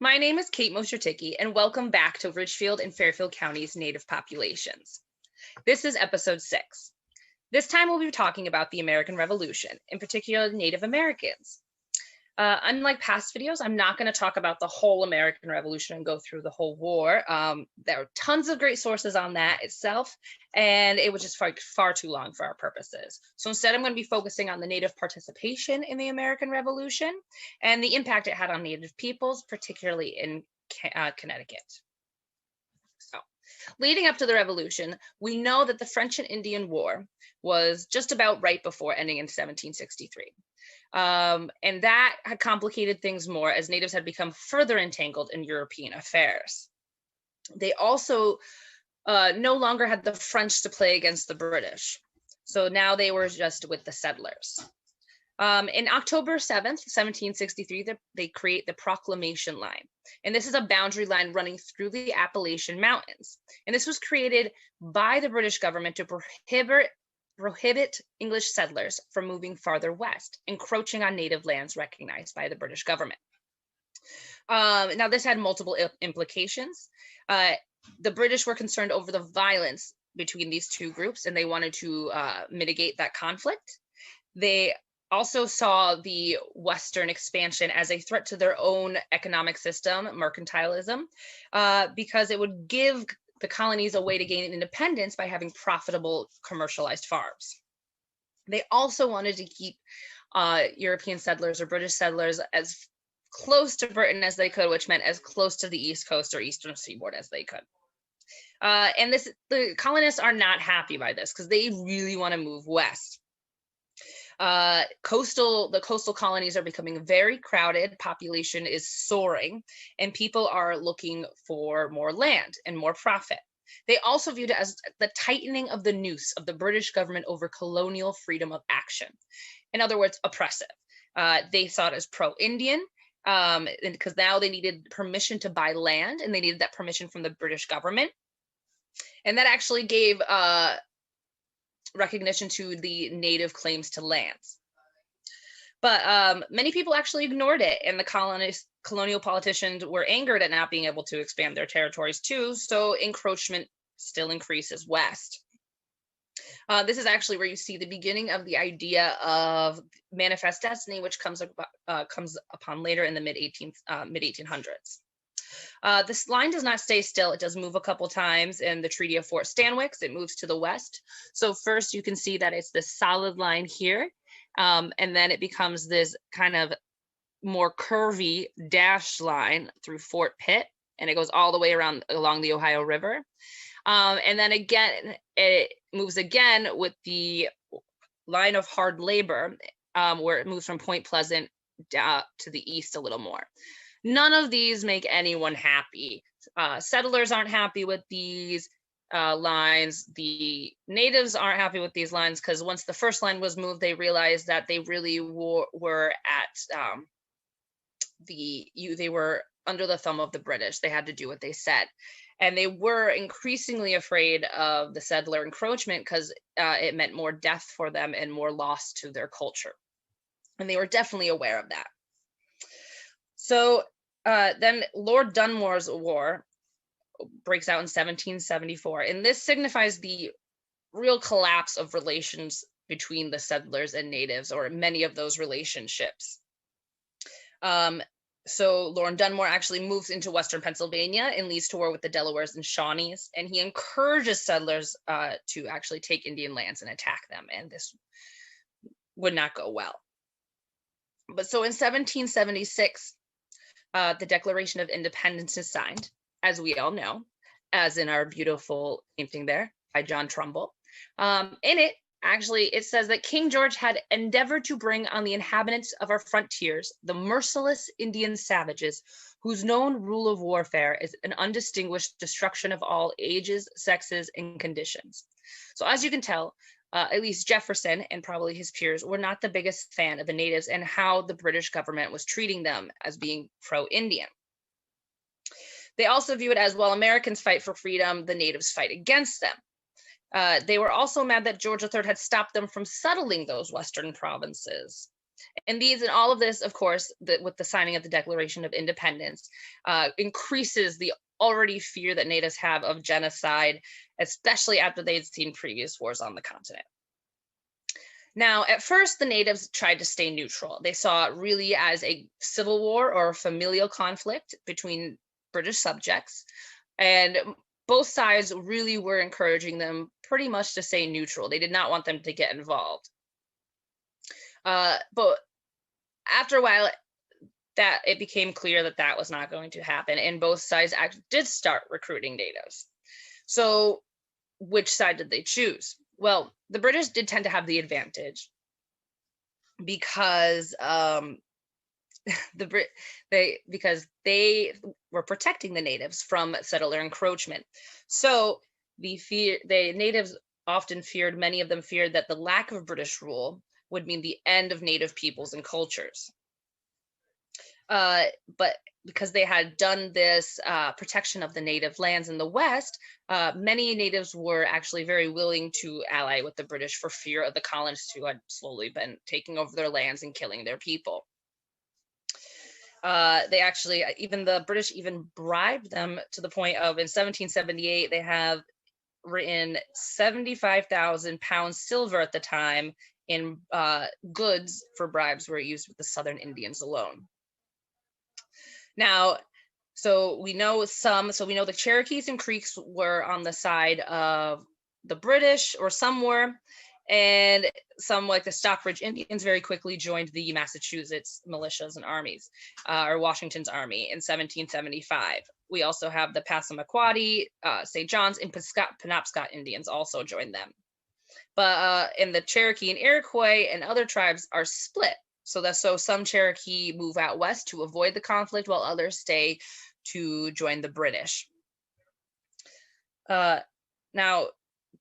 My name is Kate Mosherticki, and welcome back to Ridgefield and Fairfield County's Native populations. This is episode 6. This time we'll be talking about the American Revolution, in particular Native Americans. Unlike past videos, I'm not going to talk about the whole American Revolution and go through the whole war. There are tons of great sources on that itself, and it was just far too long for our purposes. So instead, I'm going to be focusing on the Native participation in the American Revolution and the impact it had on Native peoples, particularly in Connecticut. So, leading up to the Revolution, we know that the French and Indian War was just about right before ending in 1763. And that had complicated things more as natives had become further entangled in European affairs. They also no longer had the French to play against the British. So now they were just with the settlers. In October 7th, 1763, they create the Proclamation Line. And this is a boundary line running through the Appalachian Mountains. And this was created by the British government to prohibit English settlers from moving farther west, encroaching on native lands recognized by the British government. Now, this had multiple implications. The British were concerned over the violence between these two groups, and they wanted to mitigate that conflict. They also saw the Western expansion as a threat to their own economic system, mercantilism, because it would give the colonies a way to gain independence by having profitable commercialized farms. They also wanted to keep European settlers or British settlers as close to Britain as they could, which meant as close to the East Coast or Eastern Seaboard as they could. And the colonists are not happy by this because they really want to move west. The coastal colonies are becoming very crowded, population is soaring, and people are looking for more land and more profit. They also viewed it as the tightening of the noose of the British government over colonial freedom of action. In other words, oppressive. They saw it as pro-Indian, because now they needed permission to buy land, and they needed that permission from the British government. And that actually gave recognition to the native claims to lands. But many people actually ignored it, and the colonial politicians were angered at not being able to expand their territories too, so encroachment still increases west. This is actually where you see the beginning of the idea of manifest destiny, which comes upon later in the mid-1800s. This line does not stay still. It does move a couple times. In the Treaty of Fort Stanwix, it moves to the west. So first you can see that it's this solid line here, and then it becomes this kind of more curvy dashed line through Fort Pitt, and it goes all the way around along the Ohio River. And then again, it moves again with the line of hard labor, where it moves from Point Pleasant to the east a little more. None of these make anyone happy. Settlers aren't happy with these lines. The natives aren't happy with these lines because once the first line was moved, they realized that they really were at they were under the thumb of the British. They had to do what they said. And they were increasingly afraid of the settler encroachment because it meant more death for them and more loss to their culture. And they were definitely aware of that. So then Lord Dunmore's War breaks out in 1774, and this signifies the real collapse of relations between the settlers and natives, or many of those relationships. So Lord Dunmore actually moves into Western Pennsylvania and leads to war with the Delawares and Shawnees, and he encourages settlers to actually take Indian lands and attack them, and this would not go well. But so in 1776, the Declaration of Independence is signed, as we all know, as in our beautiful painting there by John Trumbull. In it, actually, it says that King George had endeavored to bring on the inhabitants of our frontiers the merciless Indian savages, whose known rule of warfare is an undistinguished destruction of all ages, sexes, and conditions. So as you can tell, at least Jefferson and probably his peers were not the biggest fan of the natives and how the British government was treating them as being pro-Indian. They also view it as, while Americans fight for freedom, the natives fight against them. They were also mad that George III had stopped them from settling those Western provinces. And all of this, of course, with the signing of the Declaration of Independence, increases the already fear that natives have of genocide, especially after they'd seen previous wars on the continent. Now, at first, the natives tried to stay neutral. They saw it really as a civil war or a familial conflict between British subjects. And both sides really were encouraging them pretty much to stay neutral. They did not want them to get involved. But after a while, that it became clear that that was not going to happen, and both sides did start recruiting natives. So which side did they choose? Well, the British did tend to have the advantage because because they were protecting the natives from settler encroachment. So the natives often feared, many of them feared that the lack of British rule would mean the end of native peoples and cultures. But because they had done this protection of the native lands in the West, many natives were actually very willing to ally with the British for fear of the colonists who had slowly been taking over their lands and killing their people. They actually, even the British even bribed them to the point of, in 1778, they have written 75,000 pounds silver at the time in goods for bribes were used with the Southern Indians alone. Now, so we know the Cherokees and Creeks were on the side of the British, or some were, and some, like the Stockbridge Indians, very quickly joined the Massachusetts militias and armies, or Washington's army in 1775. We also have the Passamaquoddy, St. John's, and Penobscot Indians also joined them. But in the Cherokee and Iroquois and other tribes are split. So some Cherokee move out west to avoid the conflict, while others stay to join the British. Now,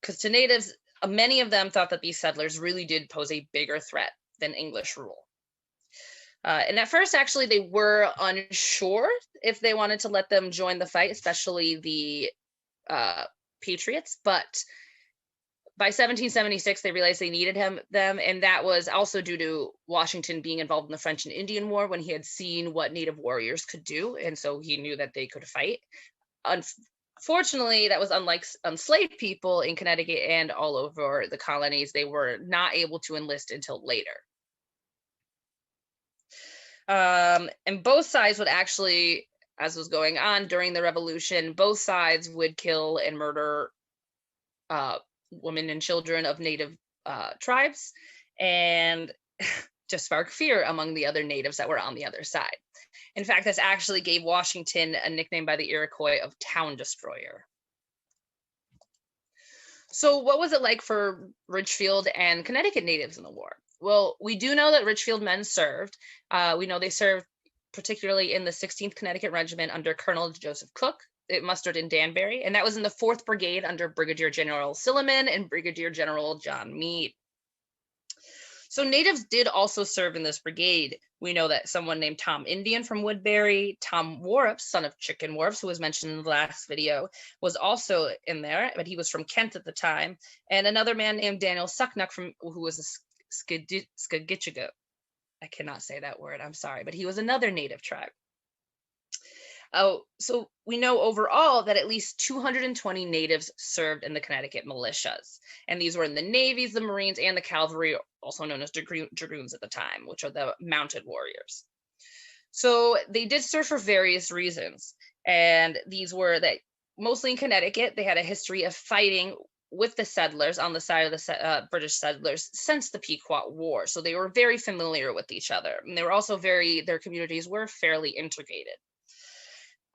because to natives, many of them thought that these settlers really did pose a bigger threat than English rule. And at first, actually, they were unsure if they wanted to let them join the fight, especially the Patriots. But by 1776, they realized they needed them, and that was also due to Washington being involved in the French and Indian War, when he had seen what native warriors could do, and so he knew that they could fight. Unfortunately, that was unlike enslaved people in Connecticut and all over the colonies. They were not able to enlist until later. And both sides would actually, as was going on during the Revolution, both sides would kill and murder women and children of native tribes, and to spark fear among the other natives that were on the other side. In fact, this actually gave Washington a nickname by the Iroquois of Town Destroyer. So what was it like for Ridgefield and Connecticut natives in the war? Well, we do know that Ridgefield men served. We know they served particularly in the 16th Connecticut Regiment under Colonel Joseph Cook. It mustered in Danbury, and that was in the 4th Brigade under Brigadier General Silliman and Brigadier General John Meade. So natives did also serve in this brigade. We know that someone named Tom Indian from Woodbury, Tom Warrup, son of Chicken Warrups, who was mentioned in the last video, was also in there, but he was from Kent at the time, and another man named Daniel Sucknuck who was a Skagitchigo. I cannot say that word, I'm sorry, but he was another native tribe. So we know overall that at least 220 natives served in the Connecticut militias. And these were in the navies, the Marines, and the cavalry, also known as dragoons at the time, which are the mounted warriors. So they did serve for various reasons. And these were that mostly in Connecticut, they had a history of fighting with the settlers on the side of the British settlers since the Pequot War. So they were very familiar with each other. And they were also their communities were fairly integrated.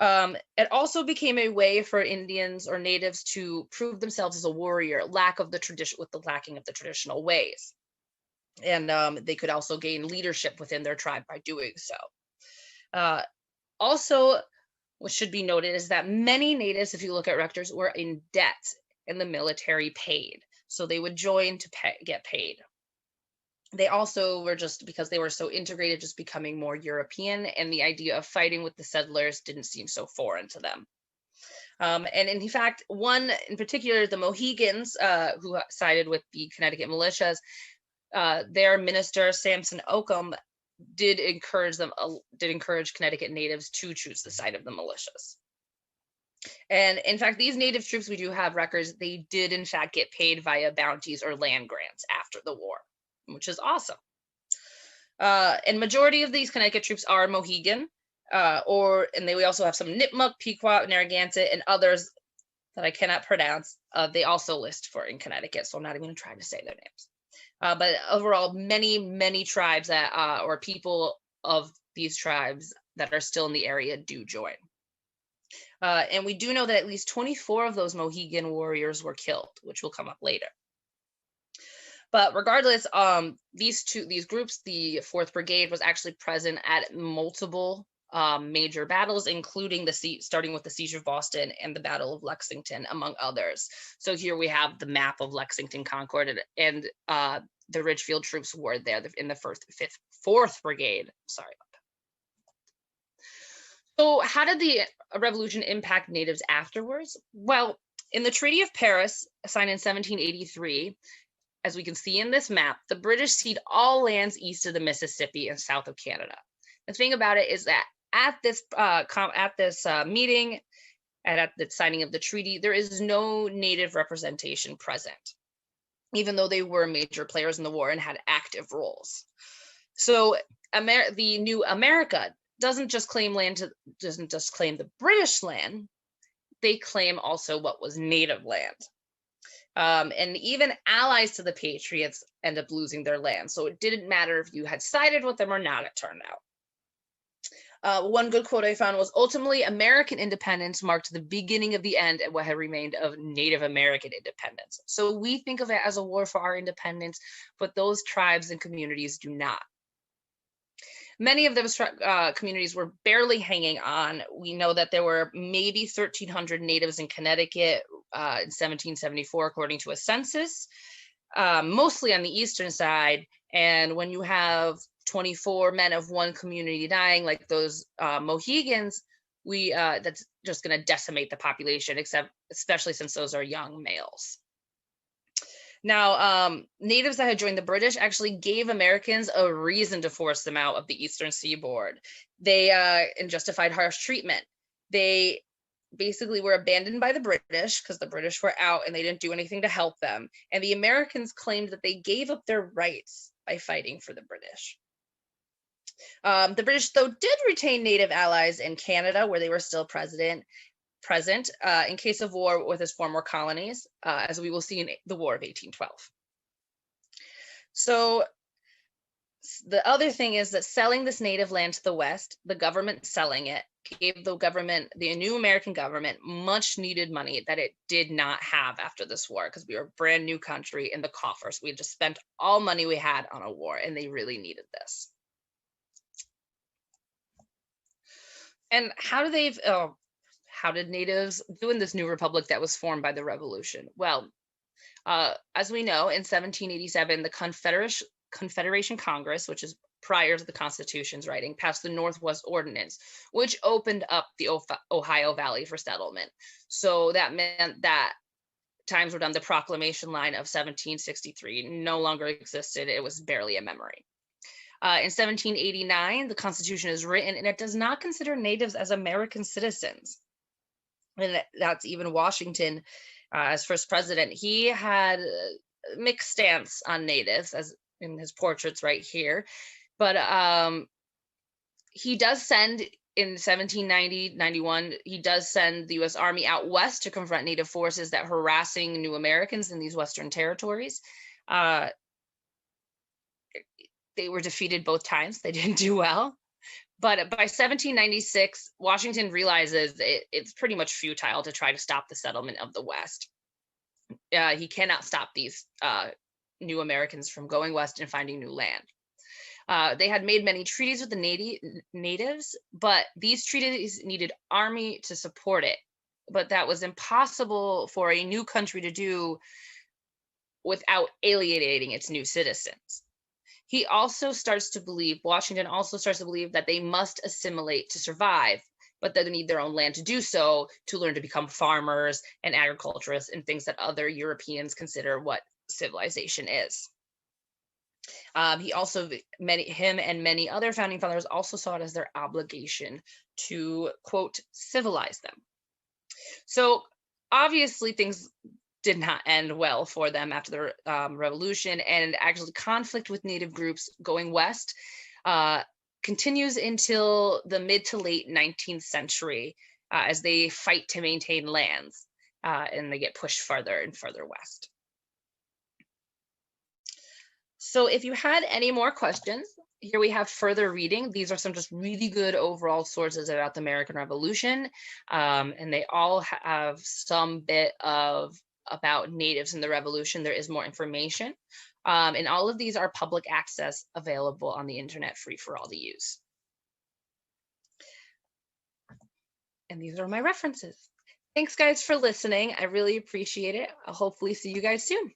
It also became a way for Indians or natives to prove themselves as a warrior, with the lacking of the traditional ways. And they could also gain leadership within their tribe by doing so. Also, what should be noted is that many natives, if you look at rectors, were in debt, and the military paid. So they would join to get paid. They also were, just because they were so integrated, just becoming more European, and the idea of fighting with the settlers didn't seem so foreign to them. And in fact, one in particular, the Mohegans, who sided with the Connecticut militias, their minister, Samson Occam, did encourage Connecticut natives to choose the side of the militias. And in fact, these native troops, we do have records, they did in fact get paid via bounties or land grants after the war, which is awesome. And majority of these Connecticut troops are Mohegan, and we also have some Nipmuc, Pequot, Narragansett, and others that I cannot pronounce. They also list for in Connecticut, so I'm not even going to try to say their names. But overall, many tribes that or people of these tribes that are still in the area do join. And we do know that at least 24 of those Mohegan warriors were killed, which will come up later. But regardless, these groups, the 4th Brigade was actually present at multiple major battles, including starting with the Siege of Boston and the Battle of Lexington, among others. So here we have the map of Lexington, Concord, and the Ridgefield troops were there in the 4th Brigade. Sorry about that. So how did the revolution impact natives afterwards? Well, in the Treaty of Paris, signed in 1783, as we can see in this map, the British cede all lands east of the Mississippi and south of Canada. The thing about it is that at this meeting and at the signing of the treaty, there is no native representation present, even though they were major players in the war and had active roles. So the new America doesn't just claim the British land, they claim also what was native land. And even allies to the Patriots end up losing their land. So it didn't matter if you had sided with them or not, it turned out. One good quote I found was, ultimately, American independence marked the beginning of the end of what had remained of Native American independence. So we think of it as a war for our independence, but those tribes and communities do not. Many of those communities were barely hanging on. We know that there were maybe 1,300 natives in Connecticut in 1774, according to a census, mostly on the eastern side. And when you have 24 men of one community dying, like those Mohegans, that's just going to decimate the population, especially since those are young males. Now, natives that had joined the British actually gave Americans a reason to force them out of the eastern seaboard. They and justified harsh treatment. They basically were abandoned by the British because the British were out and they didn't do anything to help them. And the Americans claimed that they gave up their rights by fighting for the British. The British, though, did retain native allies in Canada, where they were still present in case of war with its former colonies, as we will see in the War of 1812. So the other thing is that selling this native land to the West, the government selling it, gave the new American government, much needed money that it did not have after this war, because we were a brand new country in the coffers. We had just spent all money we had on a war, and they really needed this. And how did natives do in this new republic that was formed by the Revolution? Well, as we know, in 1787, the Confederation Congress, which is prior to the Constitution's writing, passed the Northwest Ordinance, which opened up the Ohio Valley for settlement. So that meant that times were done. The Proclamation Line of 1763 no longer existed. It was barely a memory. In 1789, the Constitution is written, and it does not consider natives as American citizens. And that's even Washington, as first president. He had a mixed stance on natives, as in his portraits right here. But he does send, in 1790-91, he does send the U.S. Army out west to confront native forces that were harassing new Americans in these Western territories. They were defeated both times. They didn't do well. But by 1796, Washington realizes it's pretty much futile to try to stop the settlement of the West. He cannot stop these new Americans from going west and finding new land. They had made many treaties with the natives, but these treaties needed army to support it. But that was impossible for a new country to do without alienating its new citizens. Washington also starts to believe that they must assimilate to survive, but that they need their own land to do so, to learn to become farmers and agriculturists and things that other Europeans consider what civilization is. He also, him and many other founding fathers also saw it as their obligation to, quote, civilize them. So obviously things did not end well for them after the revolution, and actually conflict with Native groups going west continues until the mid to late 19th century as they fight to maintain lands and they get pushed further and further west. So if you had any more questions, here we have further reading. These are some just really good overall sources about the American Revolution, and they all have some bit of about natives in the revolution. There is more information, and all of these are public access, available on the internet, free for all to use. And these are my references. Thanks guys for listening. I really appreciate it. I'll hopefully see you guys soon.